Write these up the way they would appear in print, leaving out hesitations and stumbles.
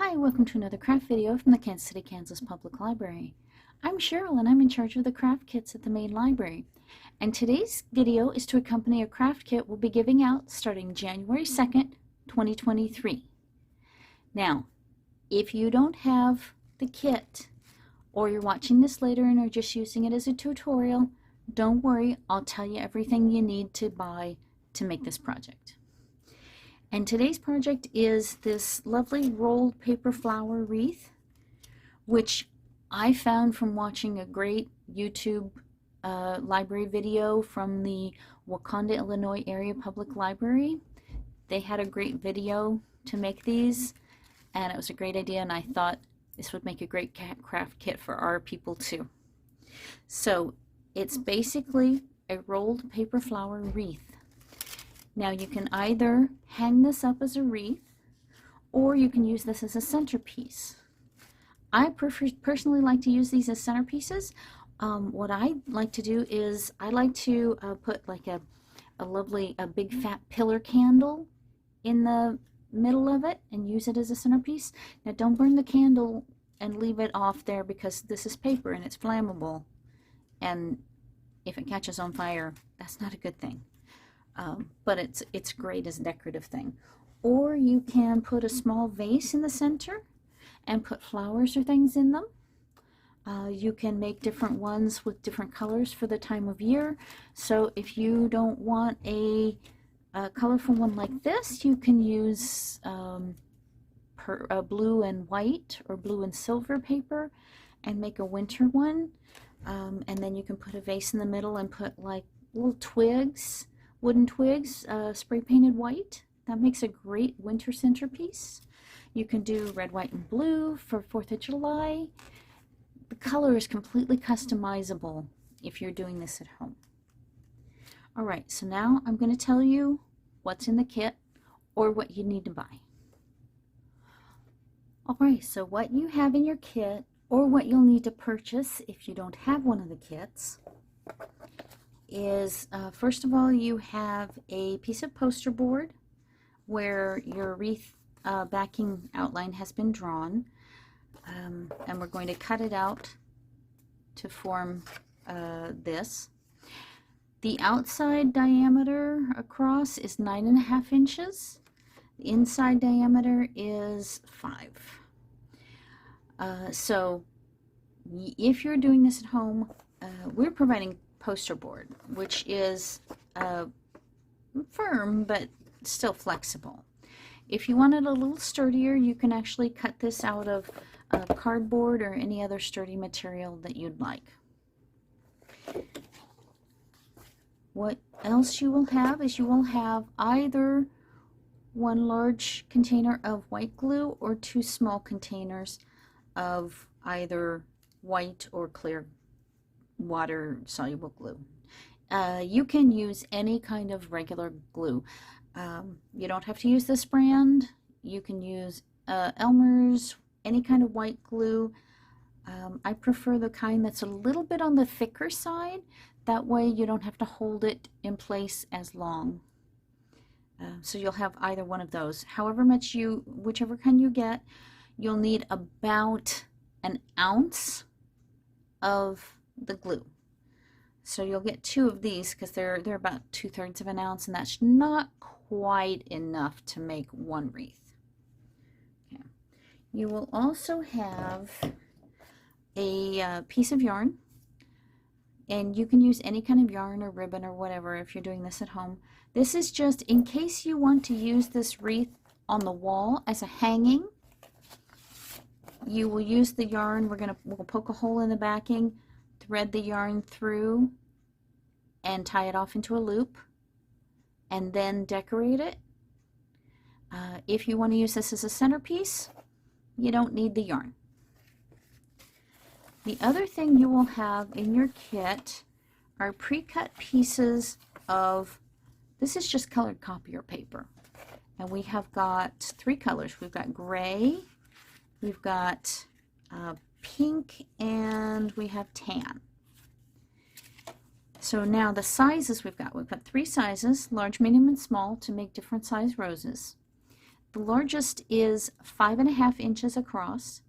Hi, welcome to another craft video from the Kansas City, Kansas Public Library. I'm Cheryl and I'm in charge of the craft kits at the main library. And today's video is to accompany a craft kit we'll be giving out starting January 2nd, 2023. Now, if you don't have the kit or you're watching this later and are just using it as a tutorial, don't worry, I'll tell you everything you need to buy to make this project. And today's project is this lovely rolled paper flower wreath, which I found from watching a great YouTube library video from the Wauconda, Illinois area public library. They had a great video to make these, and it was a great idea, and I thought this would make a great craft kit for our people too. So it's basically a rolled paper flower wreath. Now you can either hang this up as a wreath or you can use this as a centerpiece. I personally like to use these as centerpieces. What I like to do is I like to put like a big fat pillar candle in the middle of it and use it as a centerpiece. Now don't burn the candle and leave it off there because this is paper and it's flammable, and if it catches on fire, that's not a good thing. But it's great as a decorative thing. Or you can put a small vase in the center and put flowers or things in them. You can make different ones with different colors for the time of year. So if you don't want a colorful one like this, you can use blue and white or blue and silver paper and make a winter one. And then you can put a vase in the middle and put like little twigs, wooden twigs, spray painted white. That makes a great winter centerpiece. You can do red, white, and blue for 4th of July. The color is completely customizable if you're doing this at home. Alright, so now I'm going to tell you what's in the kit or what you need to buy. Alright, so what you have in your kit or what you'll need to purchase if you don't have one of the kits is, first of all, you have a piece of poster board where your wreath backing outline has been drawn, and we're going to cut it out to form this. The outside diameter across is 9.5 inches. The inside diameter is 5. So if you're doing this at home, we're providing poster board, which is firm but still flexible. If you want it a little sturdier, you can actually cut this out of cardboard or any other sturdy material that you'd like. What else you will have is you will have either one large container of white glue or 2 small containers of either white or clear water soluble glue. You can use any kind of regular glue. You don't have to use this brand. You can use Elmer's, any kind of white glue. I prefer the kind that's a little bit on the thicker side. That way you don't have to hold it in place as long. So you'll have either one of those. Whichever kind you get, you'll need about an ounce of the glue. So you'll get 2 of these because they're about 2/3 of an ounce, and that's not quite enough to make one wreath. Okay. You will also have a piece of yarn, and you can use any kind of yarn or ribbon or whatever if you're doing this at home. This is just in case you want to use this wreath on the wall as a hanging. You will use the yarn. We'll poke a hole in the backing, thread the yarn through, and tie it off into a loop, and then decorate it. If you want to use this as a centerpiece, you don't need the yarn. The other thing you will have in your kit are pre-cut pieces of, this is just colored copier paper, and we have got 3 colors. We've got gray, we've got pink, and we have tan. So now the sizes we've got 3 sizes, large, medium, and small, to make different size roses. The largest is 5.5 inches across,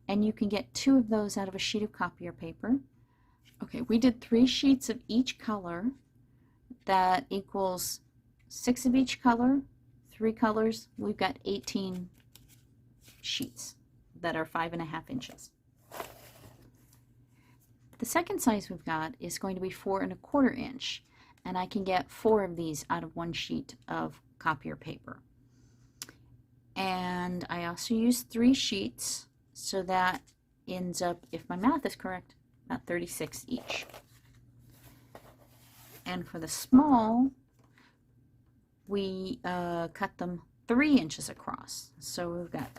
and you can get 2 of those out of a sheet of copier paper. Okay, we did 3 sheets of each color. That equals 6 of each color, 3 colors. We've got 18 sheets that are 5.5 inches. The second size we've got is going to be 4.25 inch, and I can get 4 of these out of 1 sheet of copier paper. And I also used 3 sheets, so that ends up, if my math is correct, about 36 each. And for the small, we cut them 3 inches across. So we've got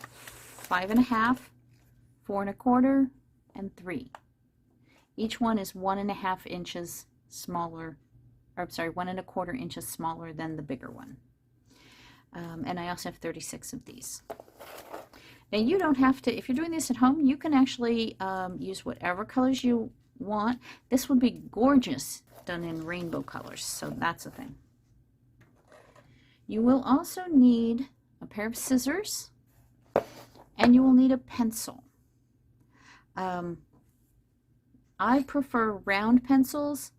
5.5, 4.25, and 3. Each one is 1.5 inches smaller, or I'm sorry, 1.25 inches smaller than the bigger one. And I also have 36 of these. Now you don't have to, if you're doing this at home, you can actually use whatever colors you want. This would be gorgeous done in rainbow colors, so that's a thing. You will also need a pair of scissors, and you will need a pencil. I prefer round pencils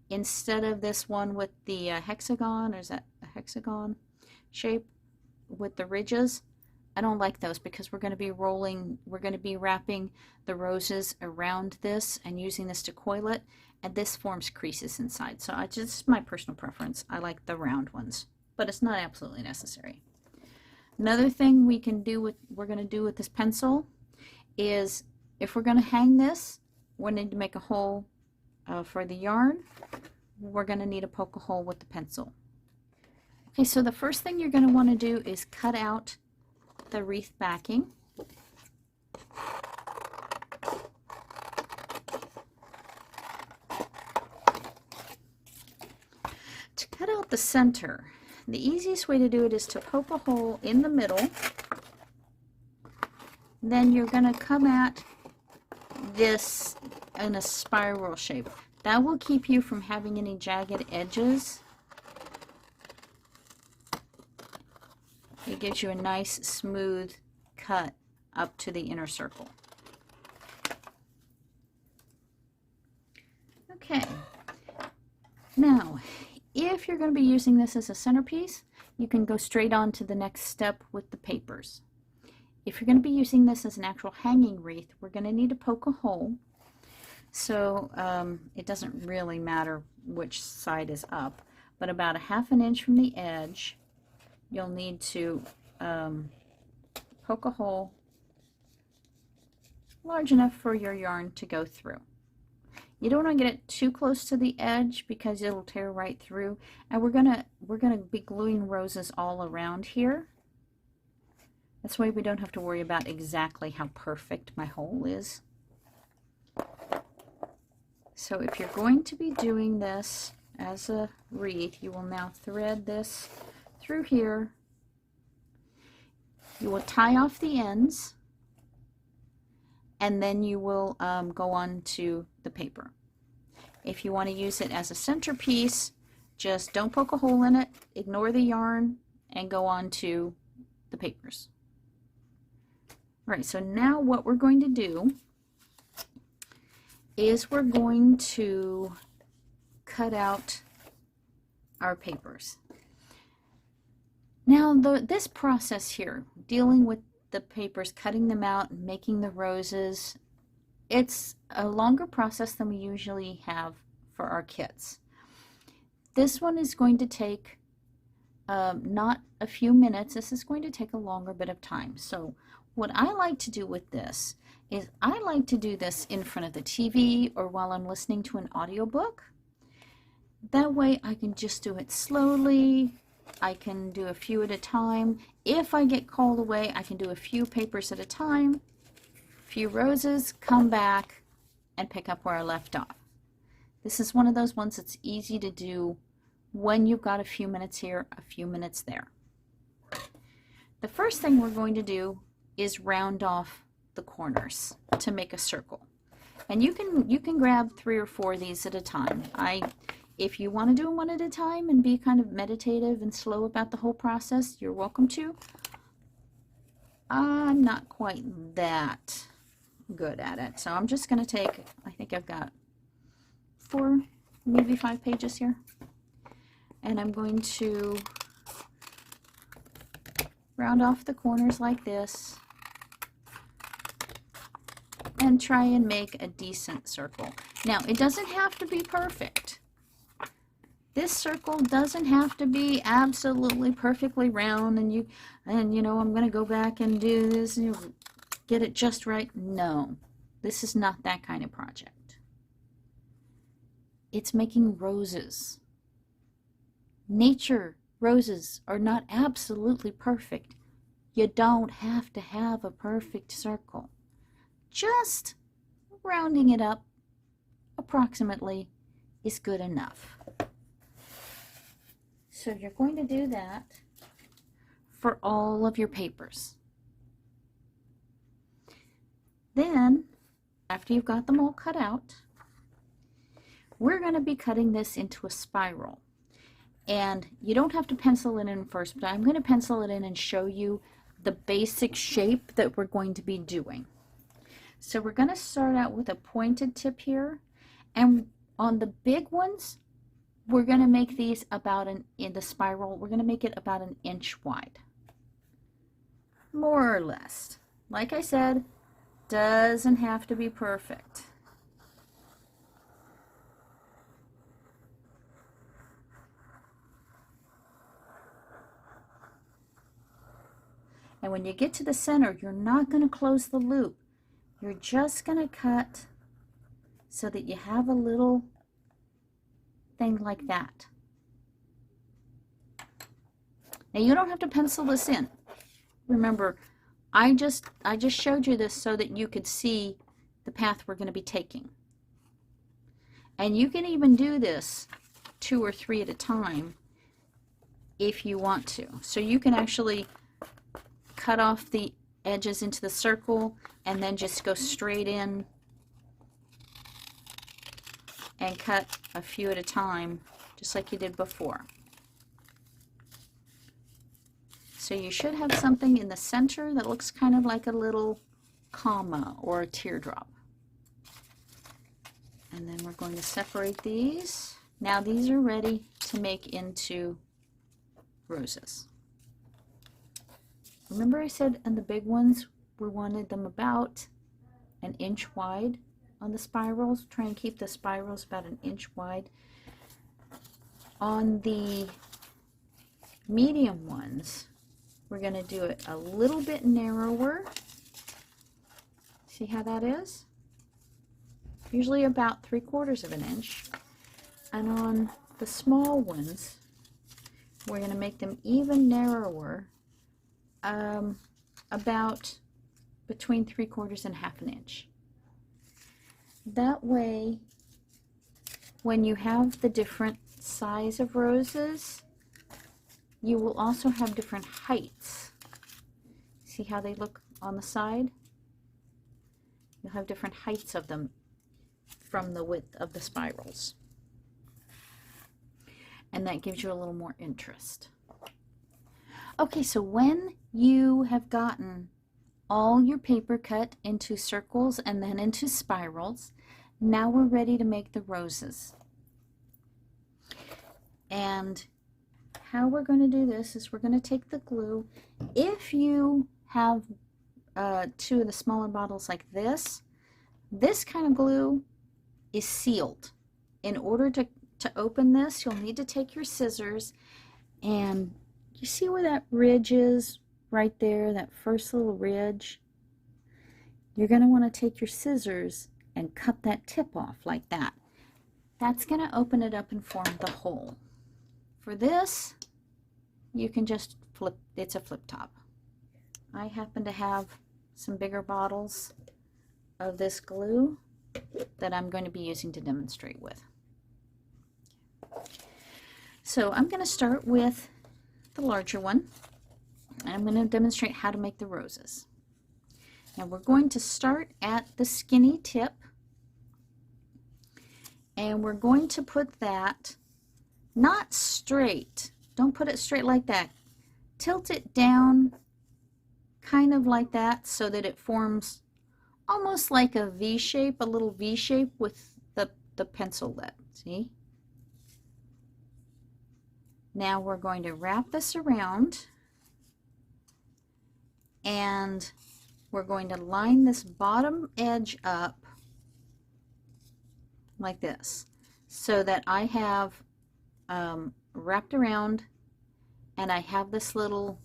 instead of this one with the hexagon, or is that a hexagon shape with the ridges. I don't like those because we're going to be wrapping the roses around this and using this to coil it, and this forms creases inside. So I just, my personal preference, I like the round ones, but it's not absolutely necessary. Another thing we're going to do with this pencil is, if we're going to hang this, we need to make a hole for the yarn. We're going to need to poke a hole with the pencil. Okay, so the first thing you're going to want to do is cut out the wreath backing. To cut out the center, the easiest way to do it is to poke a hole in the middle. Then you're going to come at this in a spiral shape. That will keep you from having any jagged edges. It gives you a nice smooth cut up to the inner circle. Okay, now if you're going to be using this as a centerpiece, you can go straight on to the next step with the papers. If you're going to be using this as an actual hanging wreath, we're going to need to poke a hole. So it doesn't really matter which side is up, but about 1/2 inch from the edge, you'll need to poke a hole large enough for your yarn to go through. You don't want to get it too close to the edge because it'll tear right through. And we're gonna be gluing roses all around here. That's why we don't have to worry about exactly how perfect my hole is. So if you're going to be doing this as a wreath, you will now thread this through here. You will tie off the ends, and then you will go on to the paper. If you want to use it as a centerpiece, just don't poke a hole in it, ignore the yarn, and go on to the papers. All right, so now what we're going to do is we're going to cut out our papers. Now this process here, dealing with the papers, cutting them out and making the roses, it's a longer process than we usually have for our kits. This one is going to take not a few minutes. This is going to take a longer bit of time. So what I like to do with this is I like to do this in front of the TV or while I'm listening to an audiobook. That way I can just do it slowly. I can do a few at a time. If I get called away, I can do a few papers at a time, few roses, come back, and pick up where I left off. This is one of those ones that's easy to do when you've got a few minutes here, a few minutes there. The first thing we're going to do is round off the corners to make a circle. And you can grab 3 or 4 of these at a time. If you want to do them one at a time and be kind of meditative and slow about the whole process, you're welcome to. I'm not quite that good at it. So I'm just going to take, I think I've got 4, maybe 5 pages here. And I'm going to round off the corners like this and try and make a decent circle. Now, it doesn't have to be perfect. This circle doesn't have to be absolutely perfectly round and you know, I'm going to go back and do this and you get it just right. No, this is not that kind of project. It's making roses. Nature roses are not absolutely perfect. You don't have to have a perfect circle. Just rounding it up approximately is good enough. So you're going to do that for all of your papers. Then, after you've got them all cut out, we're going to be cutting this into a spiral. And you don't have to pencil it in first, but I'm going to pencil it in and show you the basic shape that we're going to be doing. So we're going to start out with a pointed tip here, and on the big ones, we're going to make these about in the spiral, we're going to make it about 1 inch wide. More or less. Like I said, doesn't have to be perfect. And when you get to the center, you're not going to close the loop. You're just going to cut so that you have a little thing like that. Now you don't have to pencil this in. Remember, I just showed you this so that you could see the path we're going to be taking. And you can even do this 2 or 3 at a time if you want to. So you can actually cut off the edges into the circle and then just go straight in and cut a few at a time, just like you did before. So you should have something in the center that looks kind of like a little comma or a teardrop. And then we're going to separate these. Now these are ready to make into roses. Remember I said on the big ones we wanted them about 1 inch wide on the spirals? Try and keep the spirals about 1 inch wide. On the medium ones, we're going to do it a little bit narrower. See how that is? Usually about 3/4 of an inch. And on the small ones, we're going to make them even narrower, about between 3/4 and 1/2 inch. That way, when you have the different size of roses, you will also have different heights. See how they look on the side? You'll have different heights of them from the width of the spirals. And that gives you a little more interest. Okay, so when you have gotten all your paper cut into circles and then into spirals, now we're ready to make the roses. And how we're going to do this is we're going to take the glue. If you have 2 of the smaller bottles like this kind of glue is sealed. In order to open this, you'll need to take your scissors, and you see where that ridge is right there, that first little ridge? You're going to want to take your scissors and cut that tip off like that. That's going to open it up and form the hole. For this, you can just flip, it's a flip top. I happen to have some bigger bottles of this glue that I'm going to be using to demonstrate with. So I'm going to start with the larger one, and I'm going to demonstrate how to make the roses. Now we're going to start at the skinny tip, and we're going to put that not straight. Don't put it straight like that. Tilt it down kind of like that, so that it forms almost like a V shape, a little V shape with the pencil lip. See? Now we're going to wrap this around, and we're going to line this bottom edge up like this, so that I have wrapped around, and I have this little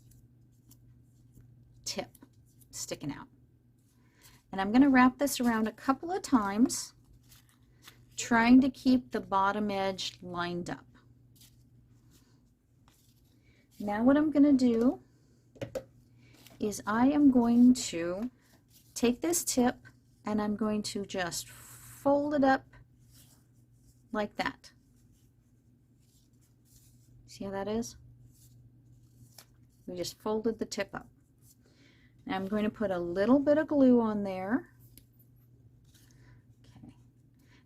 tip sticking out. And I'm going to wrap this around a couple of times, trying to keep the bottom edge lined up. Now what I'm going to do is I am going to take this tip and I'm going to just fold it up like that. See how that is? We just folded the tip up. Now I'm going to put a little bit of glue on there. Okay.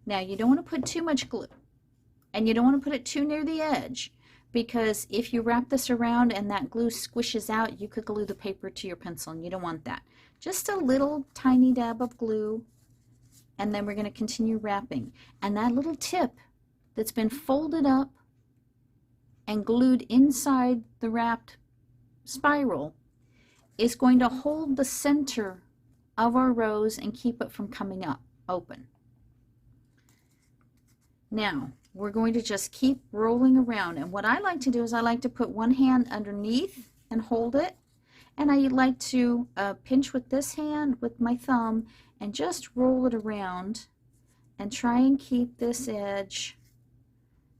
Now you don't want to put too much glue, and you don't want to put it too near the edge, because if you wrap this around and that glue squishes out, you could glue the paper to your pencil, and you don't want that. Just a little tiny dab of glue, and then we're going to continue wrapping. And that little tip that's been folded up and glued inside the wrapped spiral is going to hold the center of our rose and keep it from coming up open. Now we're going to just keep rolling around, and what I like to do is I like to put one hand underneath and hold it, and I like to pinch with this hand with my thumb and just roll it around and try and keep this edge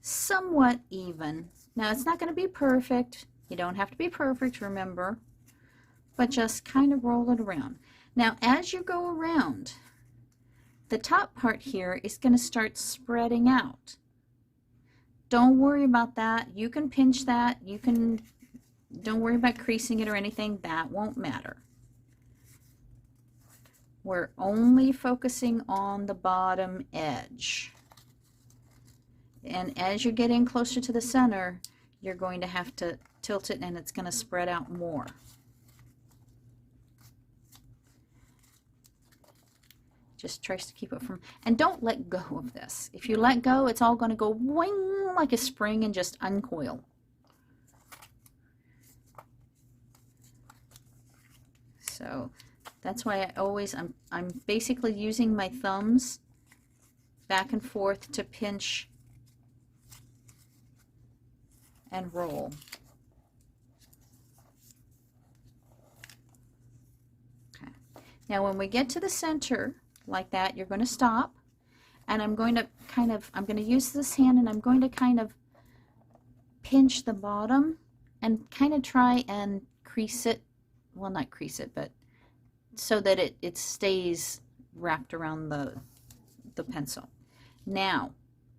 somewhat even. Now it's not going to be perfect. You don't have to be perfect, remember, but just kind of roll it around. Now as you go around, the top part here is going to start spreading out. Don't worry about that. You can pinch that. Don't worry about creasing it or anything. That won't matter. We're only focusing on the bottom edge. And as you're getting closer to the center, you're going to have to tilt it, and it's going to spread out more. Just tries to keep it from, and don't let go of this. If you let go, it's all going to go wing like a spring and just uncoil. So that's why I always, I'm basically using my thumbs back and forth to pinch and roll. Okay. Now when we get to the center like that, you're going to stop, and I'm going to use this hand, and I'm going to kind of pinch the bottom and kind of try and crease it, well, not crease it, but so that it stays wrapped around the pencil. Now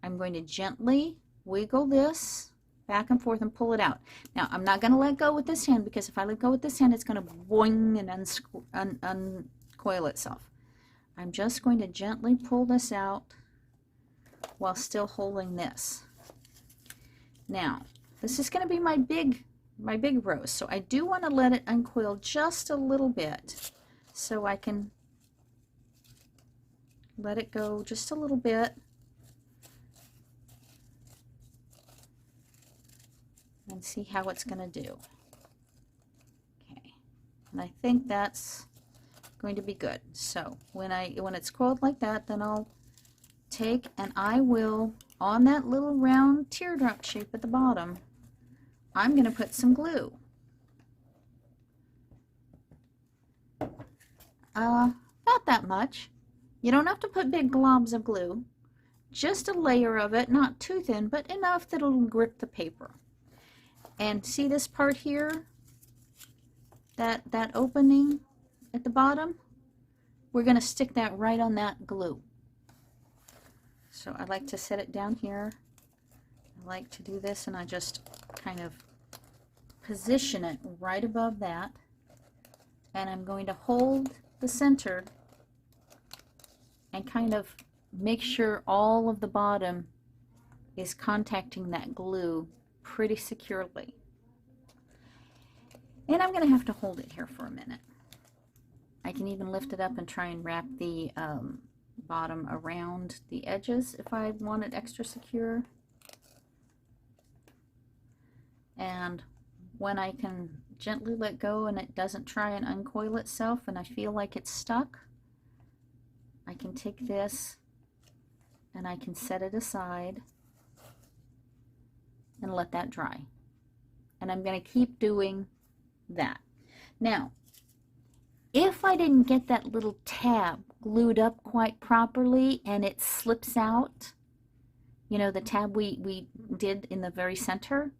I'm going to gently wiggle this back and forth and pull it out. Now I'm not going to let go with this hand, because if I let go with this hand, it's going to boing and uncoil itself. I'm just going to gently pull this out while still holding this. Now this is going to be my big rose, so I do want to let it uncoil just a little bit, so I can let it go just a little bit and see how it's going to do. Okay, and I think that's going to be good. So when it's coiled like that, then I'll take and I will, on that little round teardrop shape at the bottom, I'm going to put some glue. Not that much. You don't have to put big globs of glue. Just a layer of it, not too thin, but enough that it'll grip the paper. And see this part here? That opening at the bottom? We're going to stick that right on that glue. So I like to set it down here. I like to do this, and I just kind of position it right above that. And I'm going to hold the center and kind of make sure all of the bottom is contacting that glue pretty securely. And I'm going to have to hold it here for a minute. I can even lift it up and try and wrap the bottom around the edges if I want it extra secure. And when I can gently let go and it doesn't try and uncoil itself and I feel like it's stuck, I can take this and I can set it aside and let that dry. And I'm going to keep doing that. Now, if I didn't get that little tab glued up quite properly and it slips out, you know, the tab we did in the very center,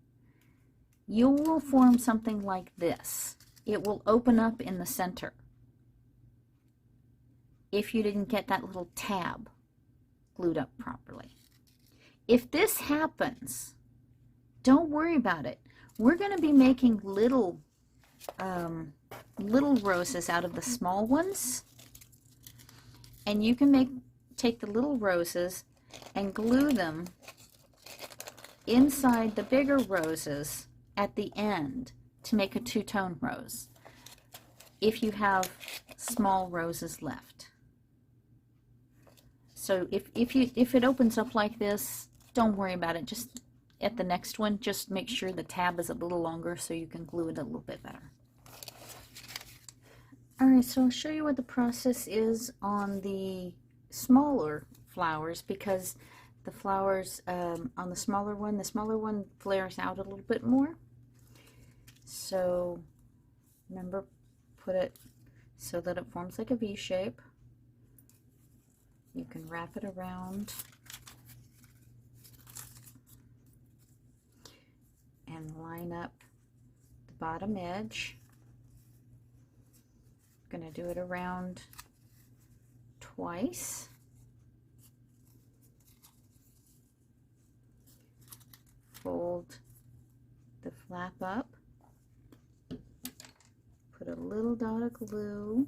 you will form something like this. It will open up in the center if you didn't get that little tab glued up properly. If this happens, don't worry about it. We're going to be making little roses out of the small ones, and you can take the little roses and glue them inside the bigger roses at the end to make a two-tone rose if you have small roses left. So if it opens up like this, don't worry about it. Just at the next one, just make sure the tab is a little longer so you can glue it a little bit better. Alright, so I'll show you what the process is on the smaller flowers, because the flowers on the smaller one flares out a little bit more. So remember, put it so that it forms like a V shape. You can wrap it around and line up the bottom edge. I'm going to do it around twice. Fold the flap up, put a little dot of glue,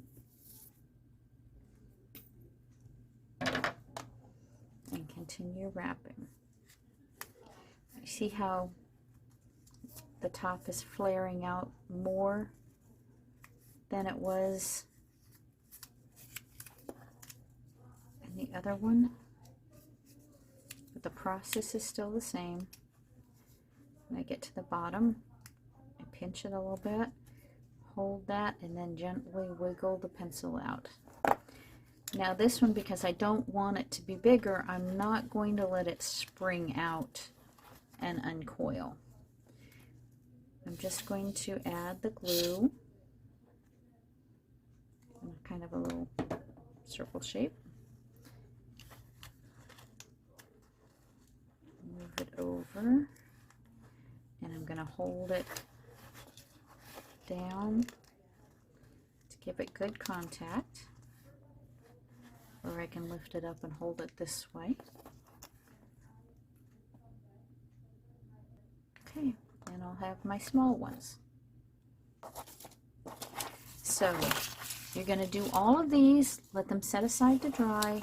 and continue wrapping. You see how the top is flaring out more than it was in the other one, but the process is still the same. When I get to the bottom, I pinch it a little bit, hold that, and then gently wiggle the pencil out. Now this one, because I don't want it to be bigger, I'm not going to let it spring out and uncoil. I'm just going to add the glue in kind of a little circle shape. Move it over. And I'm going to hold it down to give it good contact, or I can lift it up and hold it this way. Okay, and I'll have my small ones. So you're going to do all of these, let them set aside to dry,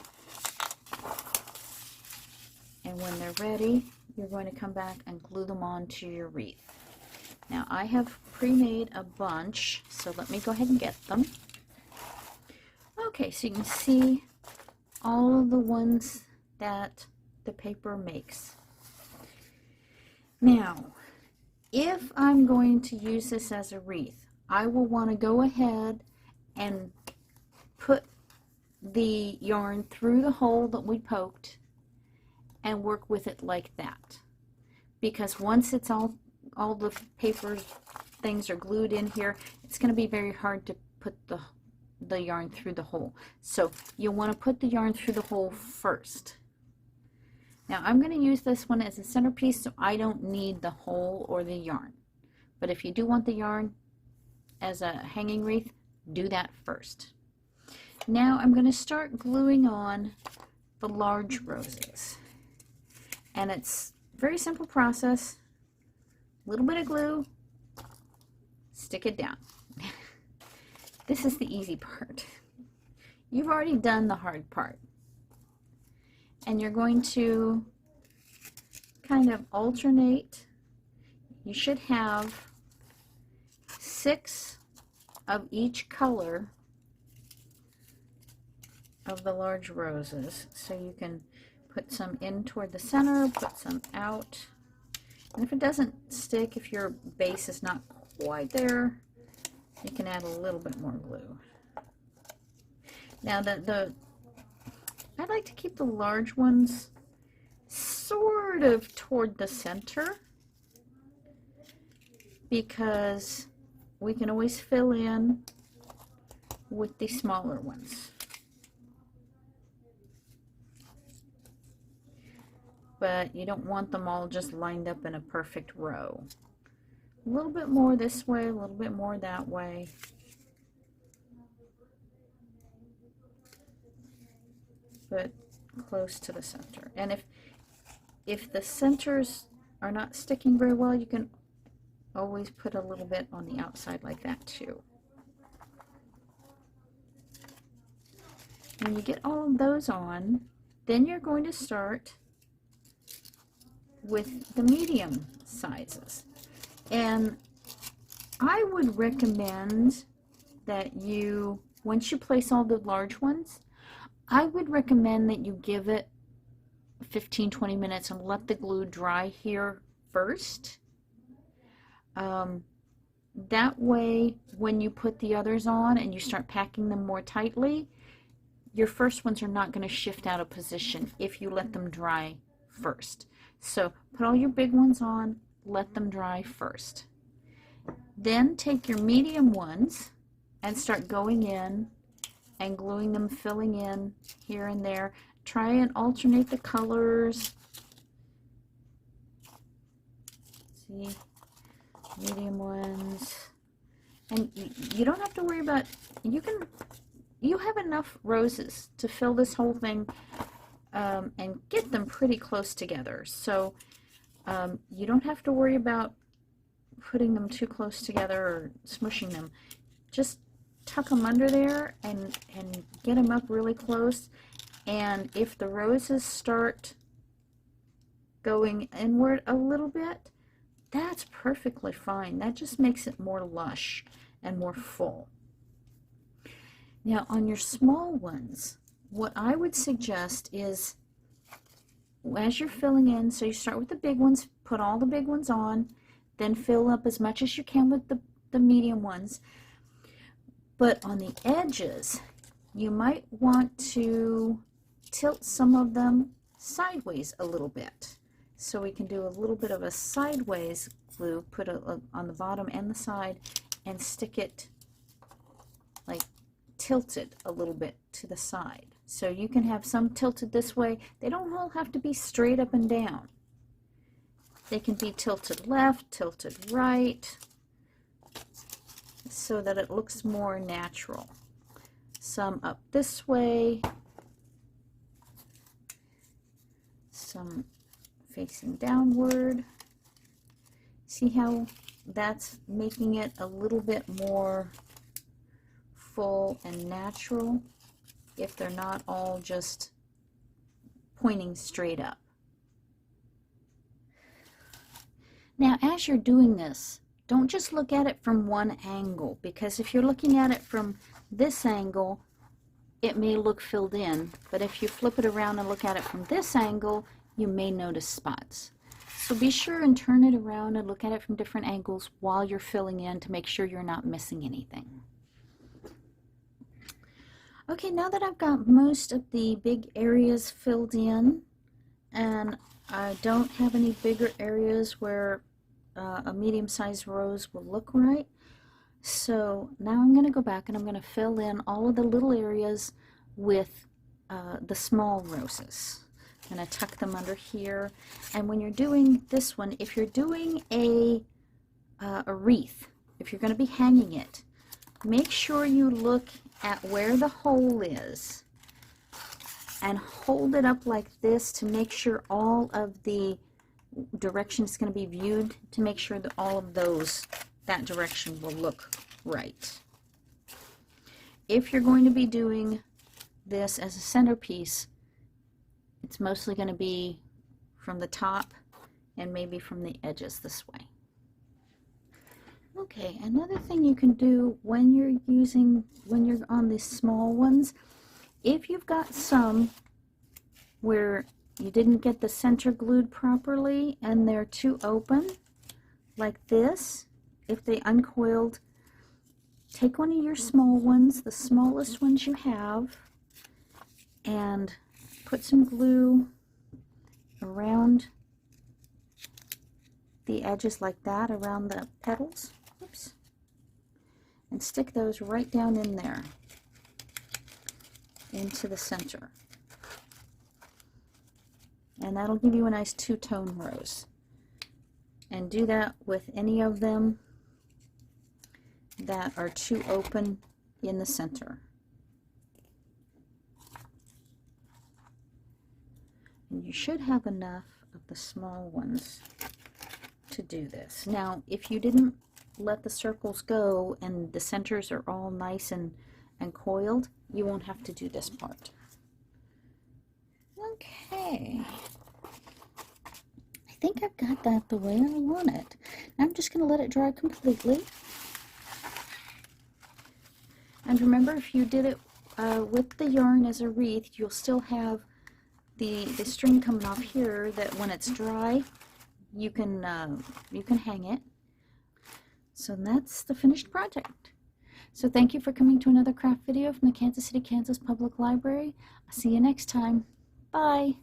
and when they're ready, you're going to come back and glue them onto your wreath. Now I have pre-made a bunch, so let me go ahead and get them. Okay, so you can see all of the ones that the paper makes. Now, if I'm going to use this as a wreath, I will want to go ahead and put the yarn through the hole that we poked and work with it like that, because once it's all the paper things are glued in here, it's going to be very hard to put the yarn through the hole. So you'll want to put the yarn through the hole first. Now I'm going to use this one as a centerpiece, so I don't need the hole or the yarn, but if you do want the yarn as a hanging wreath, do that first. Now I'm going to start gluing on the large roses. And it's a very simple process. A little bit of glue, stick it down. This is the easy part. You've already done the hard part. And you're going to kind of alternate. You should have 6 of each color of the large roses. So you can put some in toward the center, put some out. And if it doesn't stick, if your base is not quite there, you can add a little bit more glue. Now I like to keep the large ones sort of toward the center, because we can always fill in with the smaller ones. But you don't want them all just lined up in a perfect row. A little bit more this way, a little bit more that way. But close to the center. And if the centers are not sticking very well, you can always put a little bit on the outside like that too. When you get all of those on, then you're going to start with the medium sizes. And I would recommend that you, once you place all the large ones, I would recommend that you give it 15-20 minutes and let the glue dry here first. That way, when you put the others on and you start packing them more tightly, your first ones are not going to shift out of position if you let them dry first. So put all your big ones on, let them dry first. Then take your medium ones and start going in and gluing them, filling in here and there. Try and alternate the colors. See, medium ones. And you don't have to worry about, you have enough roses to fill this whole thing and get them pretty close together. So you don't have to worry about putting them too close together or smushing them. Just tuck them under there and get them up really close. And if the roses start going inward a little bit, that's perfectly fine. That just makes it more lush and more full. Now on your small ones, what I would suggest is, as you're filling in, so you start with the big ones, put all the big ones on, then fill up as much as you can with the medium ones. But on the edges, you might want to tilt some of them sideways a little bit. So we can do a little bit of a sideways glue, put on the bottom and the side, and stick it like tilted a little bit to the side. So you can have some tilted this way. They don't all have to be straight up and down. They can be tilted left, tilted right, so that it looks more natural. Some up this way, some facing downward. See how that's making it a little bit more full and natural if they're not all just pointing straight up. Now as you're doing this, don't just look at it from one angle, because if you're looking at it from this angle, it may look filled in, but if you flip it around and look at it from this angle, you may notice spots. So be sure and turn it around and look at it from different angles while you're filling in to make sure you're not missing anything. Okay, now that I've got most of the big areas filled in, and I don't have any bigger areas where a medium-sized rose will look right, so now I'm going to go back and I'm going to fill in all of the little areas with the small roses. I'm going to tuck them under here. And when you're doing this one, if you're doing a wreath, if you're going to be hanging it, make sure you look at where the hole is and hold it up like this to make sure all of the direction is going to be viewed, to make sure that all of that direction will look right. If you're going to be doing this as a centerpiece, it's mostly going to be from the top and maybe from the edges this way. Okay, another thing you can do when you're on these small ones If you've got some where you didn't get the center glued properly and they're too open, like this, if they uncoiled, take one of your small ones, the smallest ones you have, and put some glue around the edges like that, around the petals. Oops. And stick those right down in there, into the center. And that'll give you a nice two-tone rose. And do that with any of them that are too open in the center. And you should have enough of the small ones to do this. Now, if you didn't let the circles go and the centers are all nice and coiled, you won't have to do this part. Okay. I think I've got that the way I want it. Now I'm just going to let it dry completely. And remember, if you did it with the yarn as a wreath, you'll still have the string coming off here that when it's dry, you can hang it. So that's the finished project. So thank you for coming to another craft video from the Kansas City, Kansas Public Library. I'll see you next time. Bye.